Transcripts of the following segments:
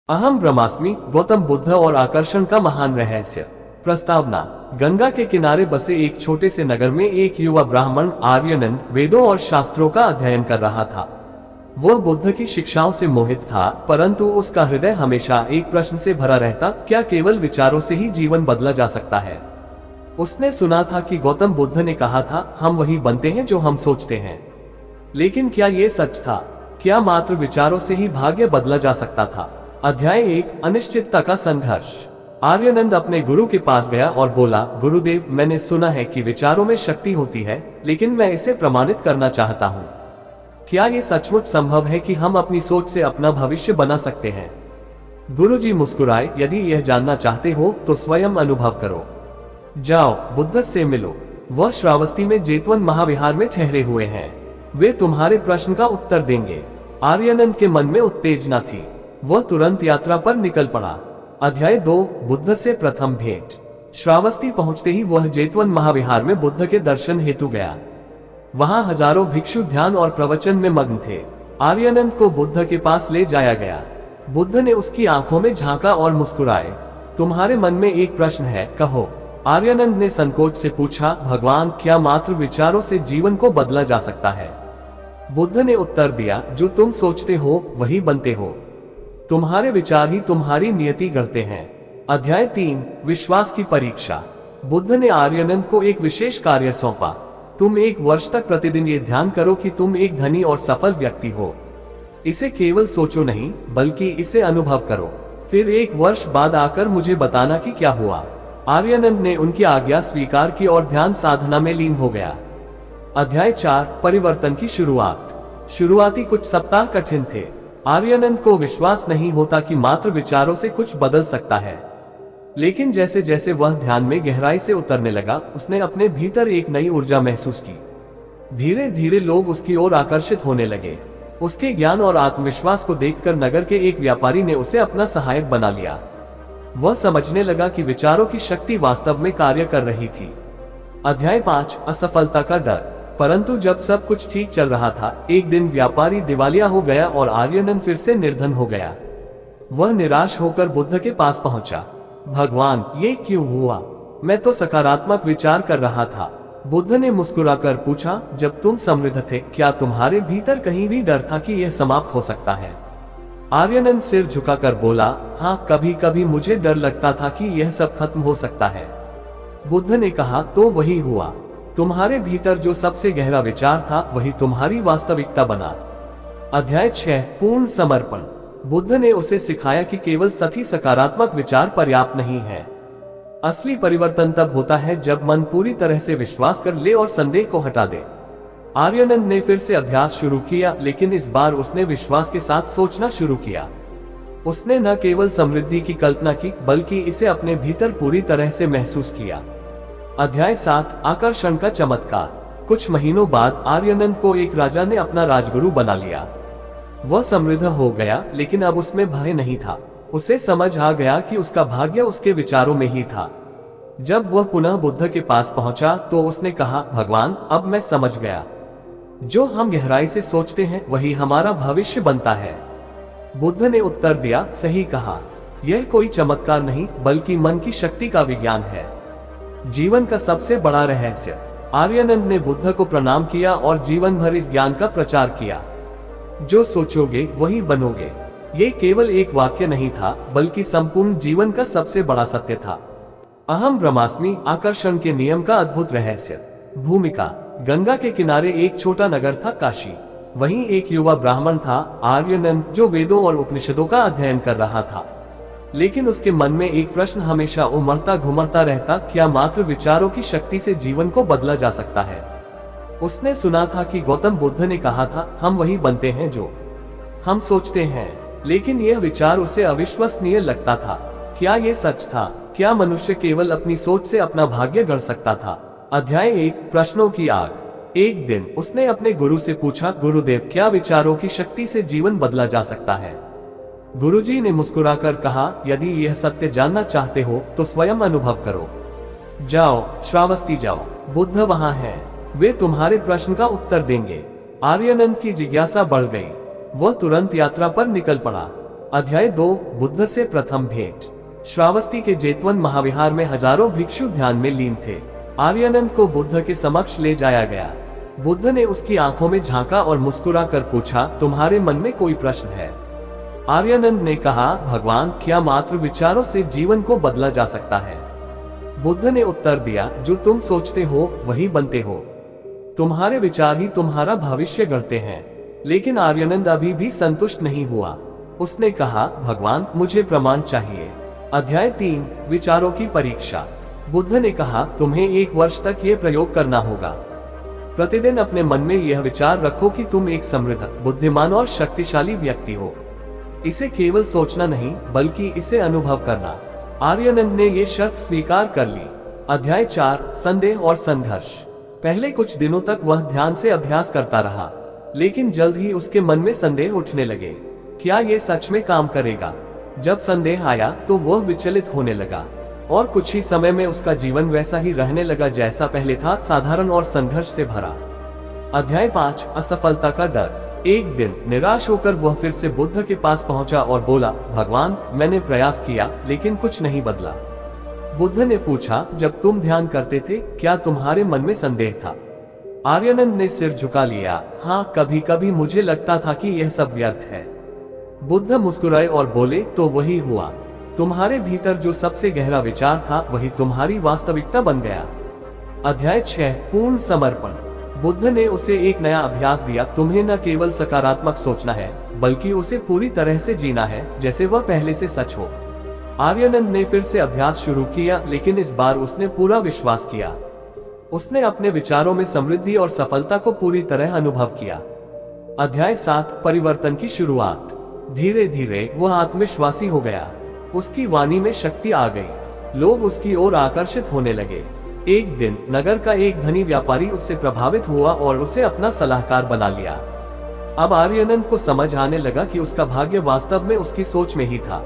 अहम ब्रह्मास्मि, गौतम बुद्ध और आकर्षण का महान रहस्य। प्रस्तावना। गंगा के किनारे बसे एक छोटे से नगर में एक युवा ब्राह्मण आर्यनंद वेदों और शास्त्रों का अध्ययन कर रहा था। वह बुद्ध की शिक्षाओं से मोहित था, परंतु उसका हृदय हमेशा एक प्रश्न से भरा रहता, क्या केवल विचारों से ही जीवन बदला जा सकता है। उसने सुना था कि गौतम बुद्ध ने कहा था, हम वही बनते हैं जो हम सोचते हैं। लेकिन क्या ये सच था? क्या मात्र विचारों से ही भाग्य बदला जा सकता था? अध्याय 1, अनिश्चितता का संघर्ष। आर्यनंद अपने गुरु के पास गया और बोला, गुरुदेव, मैंने सुना है कि विचारों में शक्ति होती है, लेकिन मैं इसे प्रमाणित करना चाहता हूँ। क्या ये सचमुच संभव है कि हम अपनी सोच से अपना भविष्य बना सकते हैं? गुरुजी मुस्कुराए, यदि यह जानना चाहते हो तो स्वयं अनुभव करो। जाओ, बुद्ध से मिलो। वह श्रावस्ती में जेतवन महाविहार में ठहरे हुए हैं। वे तुम्हारे प्रश्न का उत्तर देंगे। आर्यनंद के मन में उत्तेजना थी। वह तुरंत यात्रा पर निकल पड़ा। अध्याय 2, बुद्ध से प्रथम भेंट। श्रावस्ती पहुंचते ही वह जेतवन महाविहार में बुद्ध के दर्शन हेतु गया। वहां हजारों भिक्षु ध्यान और प्रवचन में मग्न थे। आर्यनंद को बुद्ध के पास ले जाया गया। बुद्ध ने उसकी आंखों में झांका और मुस्कुराए। तुम्हारे मन में एक प्रश्न है, कहो। आर्यनंद ने संकोच से पूछा, भगवान, क्या मात्र विचारों से जीवन को बदला जा सकता है? बुद्ध ने उत्तर दिया, जो तुम सोचते हो वही बनते हो। तुम्हारे विचार ही तुम्हारी नियति गढ़ते हैं। अध्याय 3, विश्वास की परीक्षा। बुद्ध ने आर्यनंद को एक विशेष कार्य सौंपा। तुम 1 वर्ष तक प्रतिदिन ये ध्यान करो कि तुम एक धनी और सफल व्यक्ति हो। इसे केवल सोचो नहीं, बल्कि इसे अनुभव करो। फिर 1 वर्ष बाद आकर मुझे बताना कि क्या हुआ। आर्यनंद ने उनकी आज्ञा स्वीकार की और ध्यान साधना में लीन हो गया। अध्याय 4, परिवर्तन की शुरुआत। शुरुआती कुछ सप्ताह कठिन थे। आर्यनंद को विश्वास नहीं होता कि मात्र विचारों से कुछ बदल सकता है। लेकिन जैसे जैसे वह ध्यान में गहराई से उतरने लगा, उसने अपने भीतर एक नई ऊर्जा महसूस की। धीरे धीरे लोग उसकी ओर आकर्षित होने लगे। उसके ज्ञान और आत्मविश्वास को देखकर नगर के एक व्यापारी ने उसे अपना सहायक बना लिया। वह समझने लगा कि विचारों की शक्ति वास्तव में कार्य कर रही थी। अध्याय 5, असफलता का डर। परंतु जब सब कुछ ठीक चल रहा था, एक दिन व्यापारी दिवालिया हो गया और आर्यनंद फिर से निर्धन हो गया। वह निराश होकर बुद्ध के पास पहुंचा। भगवान, ये क्यों हुआ? मैं तो सकारात्मक विचार कर रहा था। बुद्ध ने मुस्कुराकर पूछा, जब तुम समृद्ध थे, क्या तुम्हारे भीतर कहीं भी डर था कि यह समाप्त हो सकता है? आर्यनंद सिर झुकाकर बोला, हाँ, कभी कभी मुझे डर लगता था कि यह सब खत्म हो सकता है। बुद्ध ने कहा, तो वही हुआ। तुम्हारे भीतर जो सबसे गहरा विचार था, वही तुम्हारी वास्तविकता बना। अध्याय 6, पूर्ण समर्पण। बुद्ध ने उसे सिखाया कि केवल सही सकारात्मक विचार पर्याप्त नहीं है। असली परिवर्तन तब होता है जब मन पूरी तरह से विश्वास कर ले और संदेह को हटा दे। आर्यनंद ने फिर से अभ्यास शुरू किया, लेकिन इस बार उसने विश्वास के साथ सोचना शुरू किया। उसने न केवल समृद्धि की कल्पना की, बल्कि इसे अपने भीतर पूरी तरह से महसूस किया। अध्याय 7, आकर्षण का चमत्कार। कुछ महीनों बाद आर्यनंद को एक राजा ने अपना राजगुरु बना लिया। वह समृद्ध हो गया, लेकिन अब उसमें भय नहीं था। उसे समझ आ गया कि उसका भाग्य उसके विचारों में ही था। जब वह पुनः बुद्ध के पास पहुंचा तो उसने कहा, भगवान, अब मैं समझ गया। जो हम गहराई से सोचते हैं वही हमारा भविष्य बनता है। बुद्ध ने उत्तर दिया, सही कहा। यह कोई चमत्कार नहीं, बल्कि मन की शक्ति का विज्ञान है। जीवन का सबसे बड़ा रहस्य। आर्यनंद ने बुद्ध को प्रणाम किया और जीवन भर इस ज्ञान का प्रचार किया। जो सोचोगे वही बनोगे। ये केवल एक वाक्य नहीं था, बल्कि संपूर्ण जीवन का सबसे बड़ा सत्य था। अहम ब्रह्मास्मि, आकर्षण के नियम का अद्भुत रहस्य। भूमिका। गंगा के किनारे एक छोटा नगर था, काशी। वहीं एक युवा ब्राह्मण था, आर्यनंद, जो वेदों और उपनिषदों का अध्ययन कर रहा था। लेकिन उसके मन में एक प्रश्न हमेशा उमड़ता घुमड़ता रहता, क्या मात्र विचारों की शक्ति से जीवन को बदला जा सकता है? उसने सुना था कि गौतम बुद्ध ने कहा था, हम वही बनते हैं जो हम सोचते हैं। लेकिन यह विचार उसे अविश्वसनीय लगता था। क्या यह सच था? क्या मनुष्य केवल अपनी सोच से अपना भाग्य गढ़ सकता था? अध्याय 1, प्रश्नों की आग। एक दिन उसने अपने गुरु से पूछा, गुरुदेव, क्या विचारों की शक्ति से जीवन बदला जा सकता है? गुरुजी ने मुस्कुराकर कहा, यदि यह सत्य जानना चाहते हो तो स्वयं अनुभव करो। जाओ, श्रावस्ती जाओ, बुद्ध वहां हैं। वे तुम्हारे प्रश्न का उत्तर देंगे। आर्यनंद की जिज्ञासा बढ़ गई। वह तुरंत यात्रा पर निकल पड़ा। अध्याय 2 बुद्ध से प्रथम भेंट। श्रावस्ती के जेतवन महाविहार में हजारों भिक्षु ध्यान में लीन थे। आर्यानंद को बुद्ध के समक्ष ले जाया गया। बुद्ध ने उसकी आंखों में झांका और मुस्कुरा कर पूछा, तुम्हारे मन में कोई प्रश्न है? आर्यानंद ने कहा, भगवान, क्या मात्र विचारों से जीवन को बदला जा सकता है? बुद्ध ने उत्तर दिया, जो तुम सोचते हो वही बनते हो। तुम्हारे विचार ही तुम्हारा भविष्य गढ़ते हैं। लेकिन आर्यानंद अभी भी संतुष्ट नहीं हुआ। उसने कहा, भगवान, मुझे प्रमाण चाहिए। अध्याय 3 विचारों की परीक्षा। बुद्ध ने कहा, तुम्हें 1 वर्ष तक ये प्रयोग करना होगा। प्रतिदिन अपने मन में यह विचार रखो कि तुम एक समृद्ध, बुद्धिमान और शक्तिशाली व्यक्ति हो। इसे केवल सोचना नहीं, बल्कि इसे अनुभव करना। आर्यानंद ने ये शर्त स्वीकार कर ली। अध्याय 4 संदेह और संघर्ष। पहले कुछ दिनों तक वह ध्यान से अभ्यास करता रहा, लेकिन जल्द ही उसके मन में संदेह उठने लगे। क्या ये सच में काम करेगा? जब संदेह आया तो वह विचलित होने लगा और कुछ ही समय में उसका जीवन वैसा ही रहने लगा जैसा पहले था, साधारण और संघर्ष से भरा। अध्याय 5 असफलता का डर। एक दिन निराश होकर वह फिर से बुद्ध के पास पहुंचा और बोला, भगवान, मैंने प्रयास किया लेकिन कुछ नहीं बदला। बुद्ध ने पूछा, जब तुम ध्यान करते थे क्या तुम्हारे मन में संदेह था? आर्यानंद ने सिर झुका लिया। हाँ, कभी कभी मुझे लगता था कि यह सब व्यर्थ है। बुद्ध मुस्कुराए और बोले, तो वही हुआ। तुम्हारे भीतर जो सबसे गहरा विचार था वही तुम्हारी वास्तविकता बन गया। अध्याय 6 पूर्ण समर्पण। बुद्ध ने उसे एक नया अभ्यास दिया। तुम्हें न केवल सकारात्मक सोचना है, बल्कि उसे पूरी तरह से जीना है जैसे वह पहले से सच हो। आर्यानंद ने फिर से अभ्यास शुरू किया, लेकिन इस बार उसने पूरा विश्वास किया। उसने अपने विचारों में समृद्धि और सफलता को पूरी तरह अनुभव किया। अध्याय 7 परिवर्तन की शुरुआत। धीरे धीरे वह आत्मविश्वासी हो गया। उसकी वाणी में शक्ति आ गई। लोग उसकी ओर आकर्षित होने लगे। एक दिन नगर का एक धनी व्यापारी उससे प्रभावित हुआ और उसे अपना सलाहकार बना लिया। अब आर्यानंद को समझ आने लगा कि उसका भाग्य वास्तव में उसकी सोच में ही था।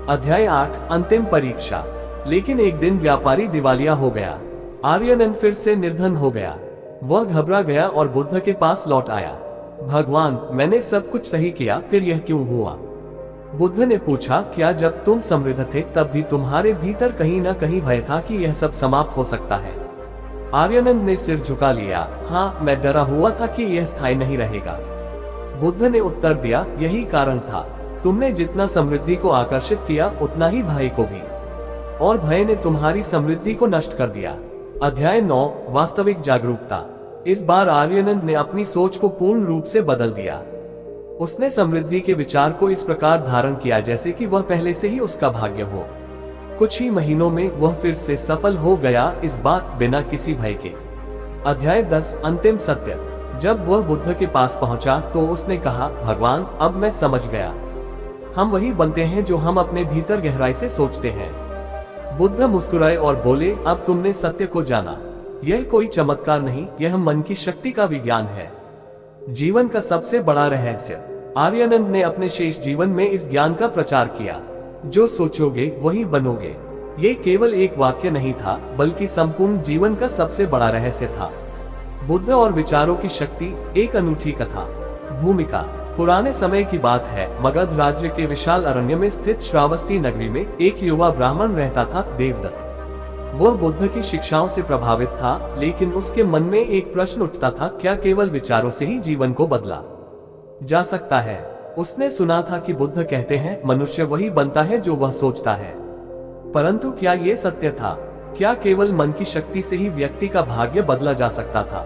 अध्याय 8 अंतिम परीक्षा। लेकिन एक दिन व्यापारी दिवालिया हो गया। आर्यानंद फिर से निर्धन हो गया। वह घबरा गया और बुद्ध के पास लौट आया। भगवान, मैंने सब कुछ सही किया, फिर यह क्यों हुआ? बुद्ध ने पूछा, क्या जब तुम समृद्ध थे तब भी तुम्हारे भीतर कहीं न कहीं भय था कि यह सब समाप्त हो सकता है? आर्यानंद ने सिर झुका लिया। हाँ, मैं डरा हुआ था कि यह स्थायी नहीं रहेगा। बुद्ध ने उत्तर दिया, यही कारण था। तुमने जितना समृद्धि को आकर्षित किया, उतना ही भय को भी, और भय ने तुम्हारी समृद्धि को नष्ट कर दिया। अध्याय 9 वास्तविक जागरूकता। इस बार आर्यानंद ने अपनी सोच को पूर्ण रूप से बदल दिया। उसने समृद्धि के विचार को इस प्रकार धारण किया जैसे कि वह पहले से ही उसका भाग्य हो। कुछ ही महीनों में वह फिर से सफल हो गया, इस बार बिना किसी भय के। अध्याय 10 अंतिम सत्य। जब वह बुद्ध के पास पहुंचा तो उसने कहा, भगवान, अब मैं समझ गया। हम वही बनते हैं जो हम अपने भीतर गहराई से सोचते हैं। बुद्ध मुस्कुराए और बोले, अब तुमने सत्य को जाना। यह कोई चमत्कार नहीं, यह मन की शक्ति का विज्ञान है, जीवन का सबसे बड़ा रहस्य। आर्यानंद ने अपने शेष जीवन में इस ज्ञान का प्रचार किया। जो सोचोगे वही बनोगे। ये केवल एक वाक्य नहीं था, बल्कि संपूर्ण जीवन का सबसे बड़ा रहस्य था। बुद्ध और विचारों की शक्ति, एक अनूठी कथा। भूमिका। पुराने समय की बात है। मगध राज्य के विशाल अरण्य में स्थित श्रावस्ती नगरी में एक युवा ब्राह्मण रहता था, देवदत्त। वह बुद्ध की शिक्षाओं से प्रभावित था, लेकिन उसके मन में एक प्रश्न उठता था, क्या केवल विचारों से ही जीवन को बदला जा सकता है? उसने सुना था कि बुद्ध कहते हैं, मनुष्य वही बनता है जो वह सोचता है। परंतु क्या ये सत्य था? क्या केवल मन की शक्ति से ही व्यक्ति का भाग्य बदला जा सकता था?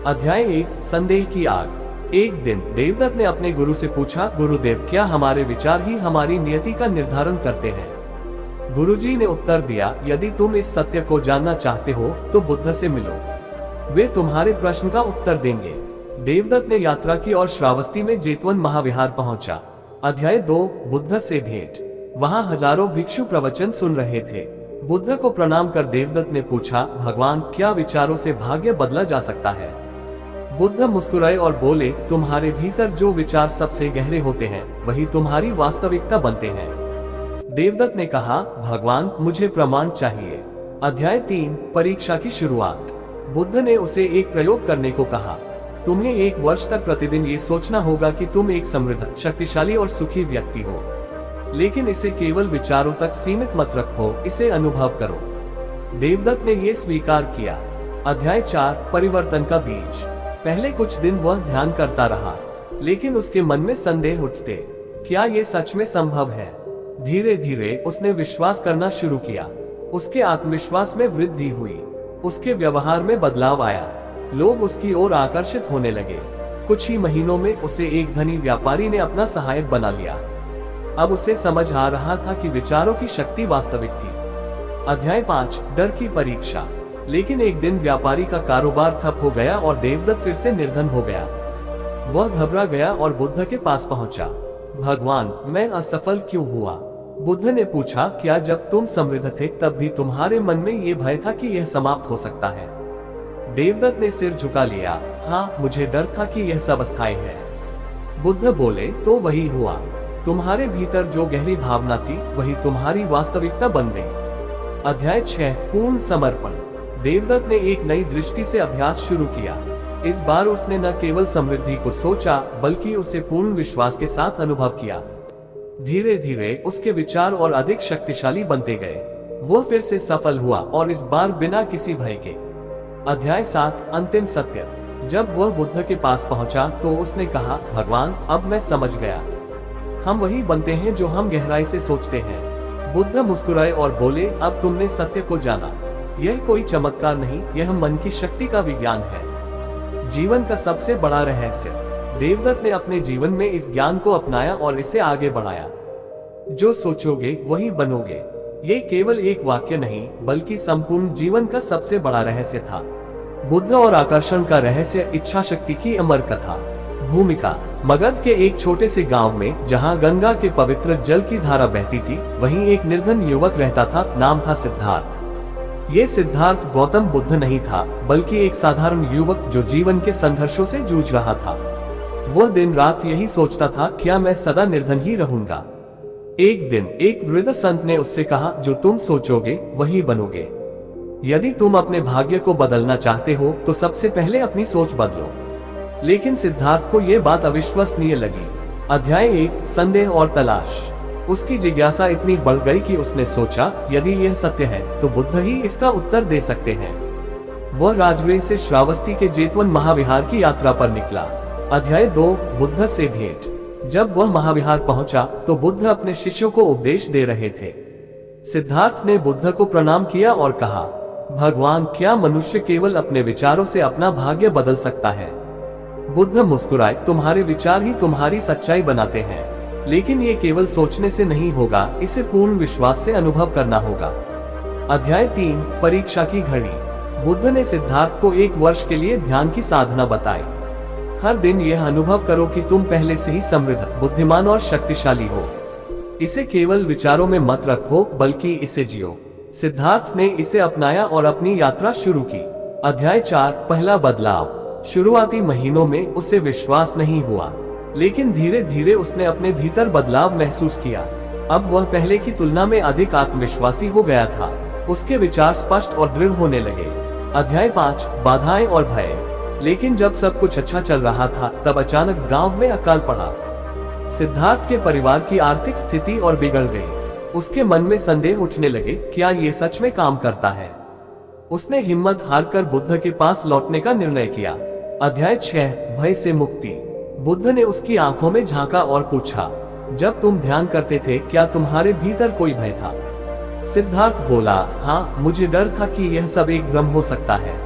अध्याय 1 संदेह की आग। एक दिन देवदत्त ने अपने गुरु से पूछा, गुरुदेव, क्या हमारे विचार ही हमारी नियति का निर्धारण करते हैं? गुरुजी ने उत्तर दिया, यदि तुम इस सत्य को जानना चाहते हो तो बुद्ध से मिलो, वे तुम्हारे प्रश्न का उत्तर देंगे। देवदत्त ने यात्रा की और श्रावस्ती में जेतवन महाविहार पहुंचा। अध्याय 2 बुद्ध से भेंट। वहां हजारों भिक्षु प्रवचन सुन रहे थे। बुद्ध को प्रणाम कर देवदत्त ने पूछा, भगवान, क्या विचारों से भाग्य बदला जा सकता है? बुद्ध मुस्कुराए और बोले, तुम्हारे भीतर जो विचार सबसे गहरे होते हैं वही तुम्हारी वास्तविकता बनते हैं। देवदत्त ने कहा, भगवान, मुझे प्रमाण चाहिए। अध्याय 3 परीक्षा की शुरुआत। बुद्ध ने उसे एक प्रयोग करने को कहा। तुम्हें 1 वर्ष तक प्रतिदिन ये सोचना होगा कि तुम एक समृद्ध, शक्तिशाली और सुखी व्यक्ति हो। लेकिन इसे केवल विचारों तक सीमित मत रखो, इसे अनुभव करो। देवदत्त ने ये स्वीकार किया। अध्याय 4 परिवर्तन का बीज। पहले कुछ दिन वह ध्यान करता रहा, लेकिन उसके मन में संदेह उठते, क्या ये सच में संभव है? धीरे धीरे उसने विश्वास करना शुरू किया। उसके आत्मविश्वास में वृद्धि हुई, उसके व्यवहार में बदलाव आया, लोग उसकी ओर आकर्षित होने लगे। कुछ ही महीनों में उसे एक धनी व्यापारी ने अपना सहायक बना लिया। अब उसे समझ आ रहा था कि विचारों की शक्ति वास्तविक थी। अध्याय 5 डर की परीक्षा। लेकिन एक दिन व्यापारी का कारोबार ठप हो गया और देवदत्त फिर से निर्धन हो गया। वह घबरा गया और बुद्ध के पास पहुंचा। भगवान, मैं असफल क्यों हुआ? बुद्ध ने पूछा, क्या जब तुम समृद्ध थे तब भी तुम्हारे मन में ये भय था कि यह समाप्त हो सकता है? देवदत्त ने सिर झुका लिया। हाँ, मुझे डर था कि यह सब अस्थायी है। बुद्ध बोले, तो वही हुआ। तुम्हारे भीतर जो गहरी भावना थी वही तुम्हारी वास्तविकता बन गई। अध्याय 6 पूर्ण समर्पण। देवदत्त ने एक नई दृष्टि से अभ्यास शुरू किया। इस बार उसने न केवल समृद्धि को सोचा, बल्कि उसे पूर्ण विश्वास के साथ अनुभव किया। धीरे धीरे उसके विचार और अधिक शक्तिशाली बनते गए। वह फिर से सफल हुआ और इस बार बिना किसी भय के। अध्याय 7 अंतिम सत्य। जब वह बुद्ध के पास पहुंचा तो उसने कहा, भगवान, अब मैं समझ गया। हम वही बनते हैं जो हम गहराई से सोचते हैं। बुद्ध मुस्कुराए और बोले, अब तुमने सत्य को जाना। यह कोई चमत्कार नहीं, यह मन की शक्ति का विज्ञान है, जीवन का सबसे बड़ा रहस्य। देवदत्त ने अपने जीवन में इस ज्ञान को अपनाया और इसे आगे बढ़ाया। जो सोचोगे वही बनोगे। ये केवल एक वाक्य नहीं, बल्कि संपूर्ण जीवन का सबसे बड़ा रहस्य था। बुद्ध और आकर्षण का रहस्य। इच्छा शक्ति की अमर कथा। भूमिका। मगध के एक छोटे से गांव में, जहां गंगा के पवित्र जल की धारा बहती थी, वहीं एक निर्धन युवक रहता था। नाम था सिद्धार्थ। ये सिद्धार्थ गौतम बुद्ध नहीं था, बल्कि एक साधारण युवक जो जीवन के संघर्षों से जूझ रहा था। वह दिन रात यही सोचता था, क्या मैं सदा निर्धन ही रहूंगा? एक दिन एक वृद्ध संत ने उससे कहा, जो तुम सोचोगे वही बनोगे। यदि तुम अपने भाग्य को बदलना चाहते हो तो सबसे पहले अपनी सोच बदलो। लेकिन सिद्धार्थ को यह बात अविश्वसनीय लगी। अध्याय 1 संदेह और तलाश। उसकी जिज्ञासा इतनी बढ़ गई कि उसने सोचा, यदि यह सत्य है तो बुद्ध ही इसका उत्तर दे सकते हैं। वह राजगृह से श्रावस्ती के जेतवन महाविहार की यात्रा पर निकला। अध्याय 2 बुद्ध से भेंट। जब वह महाविहार पहुंचा तो बुद्ध अपने शिष्यों को उपदेश दे रहे थे। सिद्धार्थ ने बुद्ध को प्रणाम किया और कहा, भगवान, क्या मनुष्य केवल अपने विचारों से अपना भाग्य बदल सकता है? बुद्ध मुस्कुराए, तुम्हारे विचार ही तुम्हारी सच्चाई बनाते हैं, लेकिन ये केवल सोचने से नहीं होगा, इसे पूर्ण विश्वास से अनुभव करना होगा। अध्याय 3 परीक्षा की घड़ी। बुद्ध ने सिद्धार्थ को 1 वर्ष के लिए ध्यान की साधना बताई। हर दिन यह अनुभव करो कि तुम पहले से ही समृद्ध, बुद्धिमान और शक्तिशाली हो। इसे केवल विचारों में मत रखो, बल्कि इसे जियो। सिद्धार्थ ने इसे अपनाया और अपनी यात्रा शुरू की। अध्याय 4 पहला बदलाव। शुरुआती महीनों में उसे विश्वास नहीं हुआ, लेकिन धीरे धीरे उसने अपने भीतर बदलाव महसूस किया। अब वह पहले की तुलना में अधिक आत्मविश्वासी हो गया था। उसके विचार स्पष्ट और दृढ़ होने लगे। अध्याय 5 बाधाएं और भय। लेकिन जब सब कुछ अच्छा चल रहा था, तब अचानक गांव में अकाल पड़ा। सिद्धार्थ के परिवार की आर्थिक स्थिति और बिगड़ गई। उसके मन में संदेह उठने लगे, क्या ये सच में काम करता है? उसने हिम्मत हारकर बुद्ध के पास लौटने का निर्णय किया। अध्याय 6 भय से मुक्ति। बुद्ध ने उसकी आंखों में झांका और पूछा, जब तुम ध्यान करते थे क्या तुम्हारे भीतर कोई भय था? सिद्धार्थ बोला, हाँ, मुझे डर था कि यह सब एक भ्रम हो सकता है।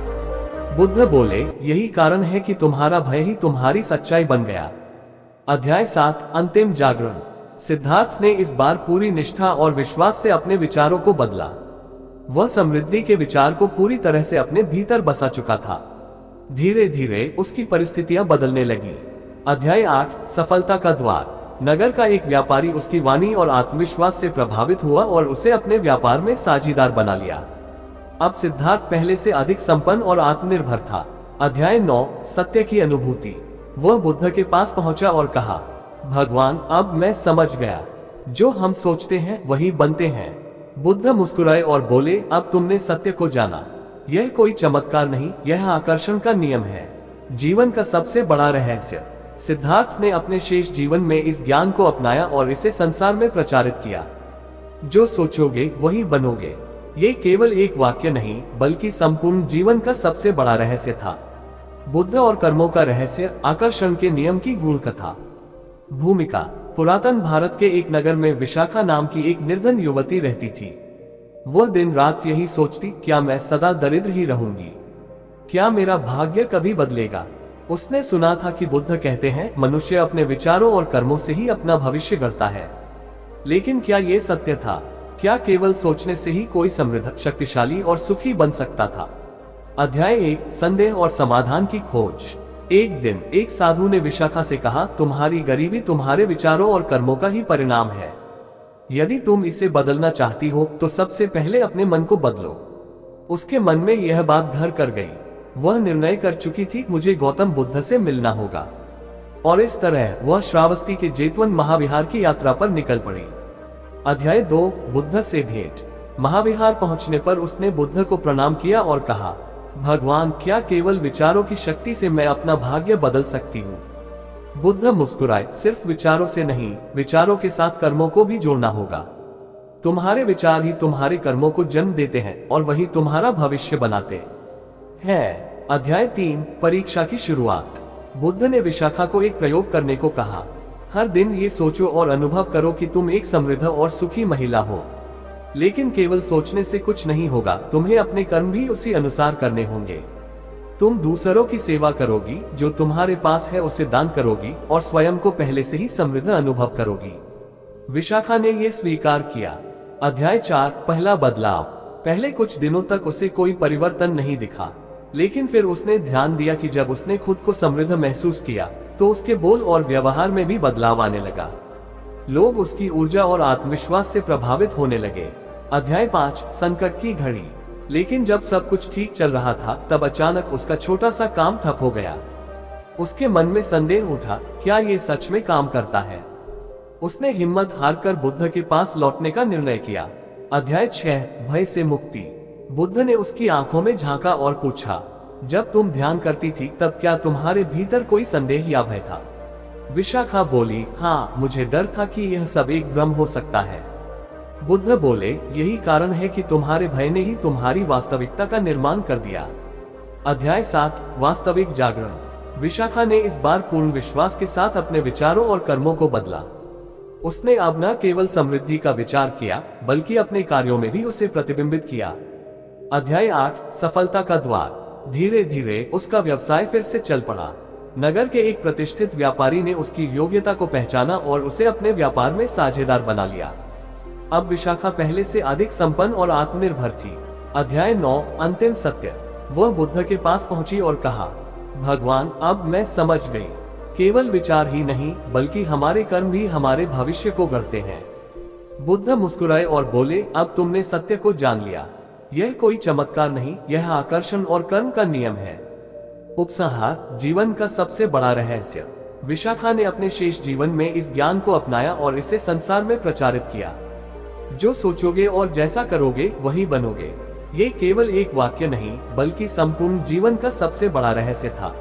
बुद्ध बोले, यही कारण है कि तुम्हारा भय ही तुम्हारी सच्चाई बन गया। अध्याय 7 अंतिम जागरण। सिद्धार्थ ने इस बार पूरी निष्ठा और विश्वास से अपने विचारों को बदला। वह समृद्धि के विचार को पूरी तरह से अपने भीतर बसा चुका था। धीरे धीरे उसकी परिस्थितियां बदलने लगी। अध्याय 8 सफलता का द्वार। नगर का एक व्यापारी उसकी वाणी और आत्मविश्वास से प्रभावित हुआ और उसे अपने व्यापार में साझीदार बना लिया। अब सिद्धार्थ पहले से अधिक संपन्न और आत्मनिर्भर था। अध्याय 9 सत्य की अनुभूति। वह बुद्ध के पास पहुंचा और कहा, भगवान, अब मैं समझ गया, जो हम सोचते हैं वही बनते हैं। बुद्ध मुस्कुराए और बोले, अब तुमने सत्य को जाना। यह कोई चमत्कार नहीं, यह आकर्षण का नियम है, जीवन का सबसे बड़ा रहस्य। सिद्धार्थ ने अपने शेष जीवन में इस ज्ञान को अपनाया और इसे संसार में प्रचारित किया। जो सोचोगे वही बनोगे, ये केवल एक वाक्य नहीं बल्कि संपूर्ण जीवन का सबसे बड़ा रहस्य था। बुद्ध और कर्मों का रहस्य, आकर्षण के नियम की गूढ़ कथा। भूमिका। पुरातन भारत के एक नगर में विशाखा नाम की एक निर्धन युवती रहती थी। वह दिन रात यही सोचती, क्या मैं सदा दरिद्र ही रहूंगी? क्या मेरा भाग्य कभी बदलेगा? उसने सुना था कि बुद्ध कहते हैं, मनुष्य अपने विचारों और कर्मों से ही अपना भविष्य गढ़ता है। लेकिन क्या यह सत्य था? क्या केवल सोचने से ही कोई समृद्ध, शक्तिशाली और सुखी बन सकता था? अध्याय 1, संदेह और समाधान की खोज। एक दिन एक साधु ने विशाखा से कहा, तुम्हारी गरीबी तुम्हारे विचारों और कर्मों का ही परिणाम है। यदि तुम इसे बदलना चाहती हो तो सबसे पहले अपने मन को बदलो। उसके मन में यह बात घर कर गई। वह निर्णय कर चुकी थी, मुझे गौतम बुद्ध से मिलना होगा। और इस तरह वह श्रावस्ती के जेतवन महाविहार की यात्रा पर निकल पड़ी। अध्याय 2, बुद्ध से भेंट। महाविहार पहुंचने पर उसने बुद्ध को प्रणाम किया और कहा, भगवान, क्या केवल विचारों की शक्ति से मैं अपना भाग्य बदल सकती हूँ? बुद्ध मुस्कुराए, सिर्फ विचारों से नहीं, विचारों के साथ कर्मों को भी जोड़ना होगा। तुम्हारे विचार ही तुम्हारे कर्मों को जन्म देते हैं और वही तुम्हारा भविष्य बनाते हैं। अध्याय 3, परीक्षा की शुरुआत। बुद्ध ने विशाखा को एक प्रयोग करने को कहा। हर दिन ये सोचो और अनुभव करो कि तुम एक समृद्ध और सुखी महिला हो। लेकिन केवल सोचने से कुछ नहीं होगा, तुम्हें अपने कर्म भी उसी अनुसार करने होंगे। तुम दूसरों की सेवा करोगी, जो तुम्हारे पास है उसे दान करोगी और स्वयं को पहले से ही समृद्ध अनुभव करोगी। विशाखा ने यह स्वीकार किया। अध्याय 4, पहला बदलाव। पहले कुछ दिनों तक उसे कोई परिवर्तन नहीं दिखा, लेकिन फिर उसने ध्यान दिया कि जब उसने खुद को समृद्ध महसूस किया तो उसके बोल और व्यवहार में भी बदलाव आने लगा। लोग उसकी ऊर्जा और आत्मविश्वास से प्रभावित होने लगे। अध्याय 5, संकट की घड़ी। लेकिन जब सब कुछ ठीक चल रहा था तब अचानक उसका छोटा सा काम ठप हो गया। उसके मन में संदेह उठा, क्या ये सच में काम करता है? उसने हिम्मत हारकर बुद्ध के पास लौटने का निर्णय किया। अध्याय 6, भय से मुक्ति। बुद्ध ने उसकी आंखों में झांका और पूछा, जब तुम ध्यान करती थी तब क्या तुम्हारे भीतर कोई संदेह या भय था? विशाखा बोली, हाँ, मुझे डर था कि यह सब एक भ्रम हो सकता है। बुद्ध बोले, यही कारण है कि तुम्हारे भय ने ही तुम्हारी वास्तविकता का निर्माण कर दिया। अध्याय 7, वास्तविक जागरण। विशाखा ने इस बार पूर्ण विश्वास के साथ अपने विचारों और कर्मों को बदला। उसने अब न केवल समृद्धि का विचार किया बल्कि अपने कार्यों में भी उसे प्रतिबिंबित किया। अध्याय 8, सफलता का द्वार। धीरे धीरे उसका व्यवसाय फिर से चल पड़ा। नगर के एक प्रतिष्ठित व्यापारी ने उसकी योग्यता को पहचाना और उसे अपने व्यापार में साझेदार बना लिया। अब विशाखा पहले से अधिक संपन्न और आत्मनिर्भर थी। अध्याय 9, अंतिम सत्य। वह बुद्ध के पास पहुंची और कहा, भगवान, अब मैं समझ गई, केवल विचार ही नहीं बल्कि हमारे कर्म भी हमारे भविष्य को गढ़ते हैं। बुद्ध मुस्कुराए और बोले, अब तुमने सत्य को जान लिया। यह कोई चमत्कार नहीं, यह आकर्षण और कर्म का नियम है। उपसंहार, जीवन का सबसे बड़ा रहस्य। विशाखा ने अपने शेष जीवन में इस ज्ञान को अपनाया और इसे संसार में प्रचारित किया। जो सोचोगे और जैसा करोगे वही बनोगे, ये केवल एक वाक्य नहीं बल्कि संपूर्ण जीवन का सबसे बड़ा रहस्य था।